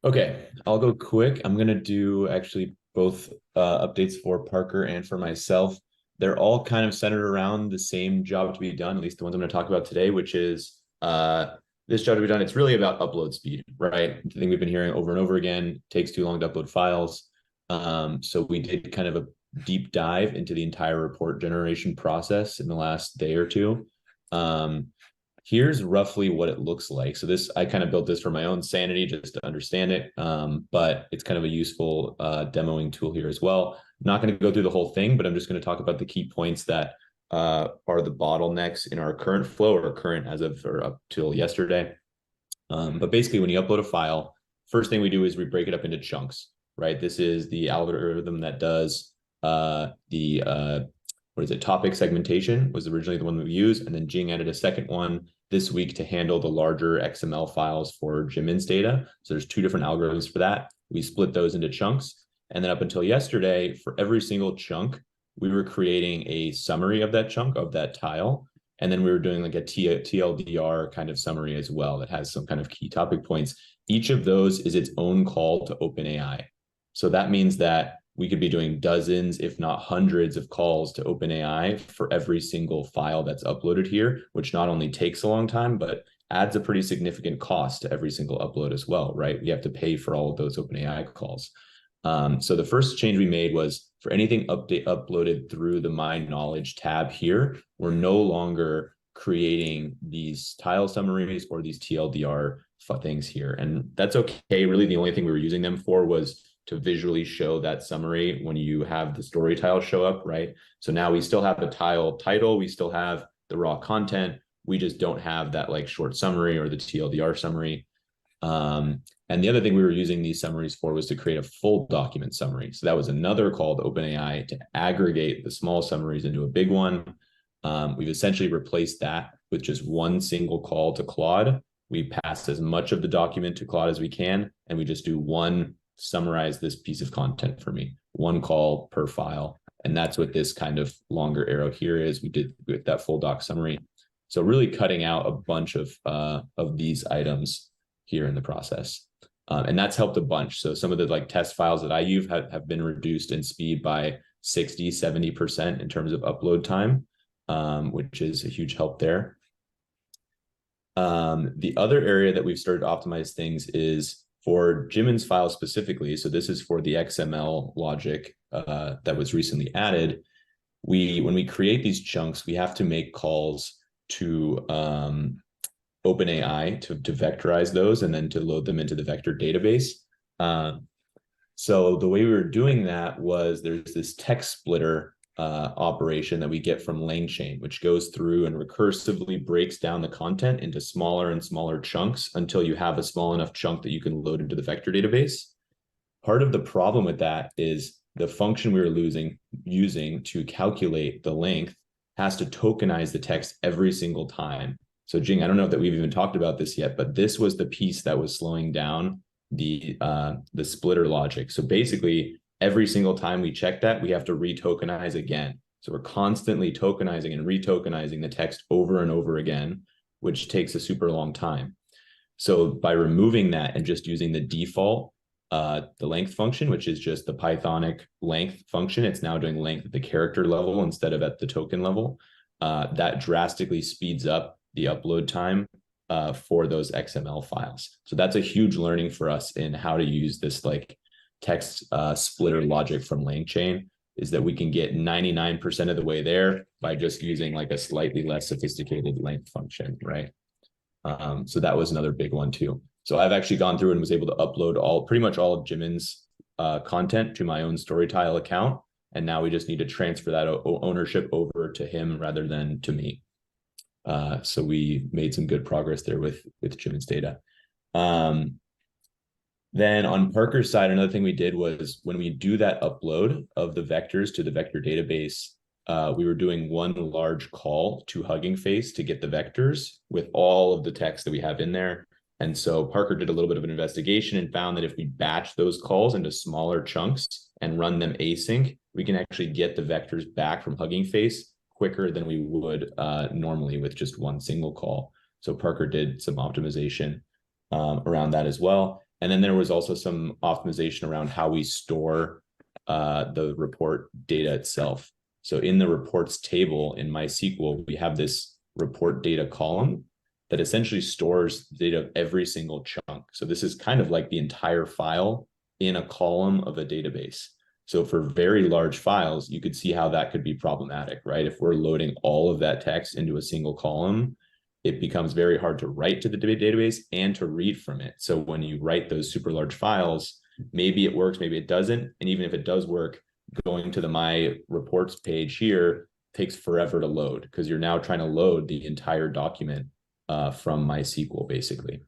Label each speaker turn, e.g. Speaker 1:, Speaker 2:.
Speaker 1: Okay, I'll go quick. I'm gonna do actually both updates for Parker and for myself. They're all kind of centered around the same job to be done, at least the ones I'm going to talk about today, which is this job to be done. It's really about upload speed, right? The thing we've been hearing over and over again, takes too long to upload files. So we did kind of a deep dive into the entire report generation process in the last day or two. Um, Here's roughly what it looks like. So this, I kind of built this for my own sanity just to understand it, but it's kind of a useful demoing tool here as well. I'm not going to go through the whole thing, but I'm just going to talk about the key points that are the bottlenecks in our current flow or current as of or up till yesterday. But basically, when you upload a file, first thing we do is we break it up into chunks, right? This is the algorithm that does the what is it? Topic segmentation was originally the one that we used, and then Jing added a second one this week to handle the larger XML files for Jimin's data. So there's two different algorithms for that. We split those into chunks. And then up until yesterday, for every single chunk, we were creating a summary of that chunk, of that tile. And then we were doing like a TLDR kind of summary as well that has some kind of key topic points. Each of those is its own call to OpenAI. So that means that we could be doing dozens, if not hundreds of calls to OpenAI for every single file that's uploaded here, which not only takes a long time, but adds a pretty significant cost to every single upload as well, right? We have to pay for all of those OpenAI calls. So the first change we made was for anything uploaded through the My Knowledge tab here, we're no longer creating these tile summaries or these TLDR things here. And that's okay. Really, the only thing we were using them for was to visually show that summary when you have the story tile show up, right? So now we still have the tile title, we still have the raw content, we just don't have that like short summary or the TLDR summary. And the other thing we were using these summaries for was to create a full document summary. So that was another call to OpenAI to aggregate the small summaries into a big one. We've essentially replaced that with just one single call to Claude. We pass as much of the document to Claude as we can, and we just do one summarize this piece of content for me, one call per file. And that's what this kind of longer arrow here is. We did with that full doc summary. So really cutting out a bunch of these items here in the process. And that's helped a bunch. So some of the like test files that I use have been reduced in speed by 60, 70% in terms of upload time, which is a huge help there. The other area that we've started to optimize things is for Jimin's file specifically. So this is for the XML logic that was recently added. When we create these chunks, we have to make calls to OpenAI to vectorize those and then to load them into the vector database. So the way we were doing that was there's this text splitter operation that we get from LangChain, which goes through and recursively breaks down the content into smaller and smaller chunks until you have a small enough chunk that you can load into the vector database. Part of the problem with that is the function we were using to calculate the length has to tokenize the text every single time. So Jing, I don't know that we've even talked about this yet, but this was the piece that was slowing down the splitter logic. So basically, every single time we check that, we have to retokenize again. So we're constantly tokenizing and retokenizing the text over and over again, which takes a super long time. So by removing that and just using the default, the length function, which is just the Pythonic length function, it's now doing length at the character level instead of at the token level. That drastically speeds up the upload time for those XML files. So that's a huge learning for us in how to use this like text splitter logic from LangChain, is that we can get 99% of the way there by just using like a slightly less sophisticated length function, right? So that was another big one too. So I've actually gone through and was able to upload pretty much all of Jimin's content to my own Storytile account. And now we just need to transfer that ownership over to him rather than to me. So we made some good progress there with Jimin's data. Then on Parker's side, another thing we did was when we do that upload of the vectors to the vector database, we were doing one large call to Hugging Face to get the vectors with all of the text that we have in there. And so Parker did a little bit of an investigation and found that if we batch those calls into smaller chunks and run them async, we can actually get the vectors back from Hugging Face quicker than we would normally with just one single call. So Parker did some optimization around that as well. And then there was also some optimization around how we store the report data itself. So in the reports table in MySQL, we have this report data column that essentially stores the data of every single chunk. So this is kind of like the entire file in a column of a database. So for very large files, you could see how that could be problematic, right? If we're loading all of that text into a single column, it becomes very hard to write to the database and to read from it. So when you write those super large files, maybe it works, maybe it doesn't. And even if it does work, going to the My Reports page here takes forever to load because you're now trying to load the entire document from MySQL, basically.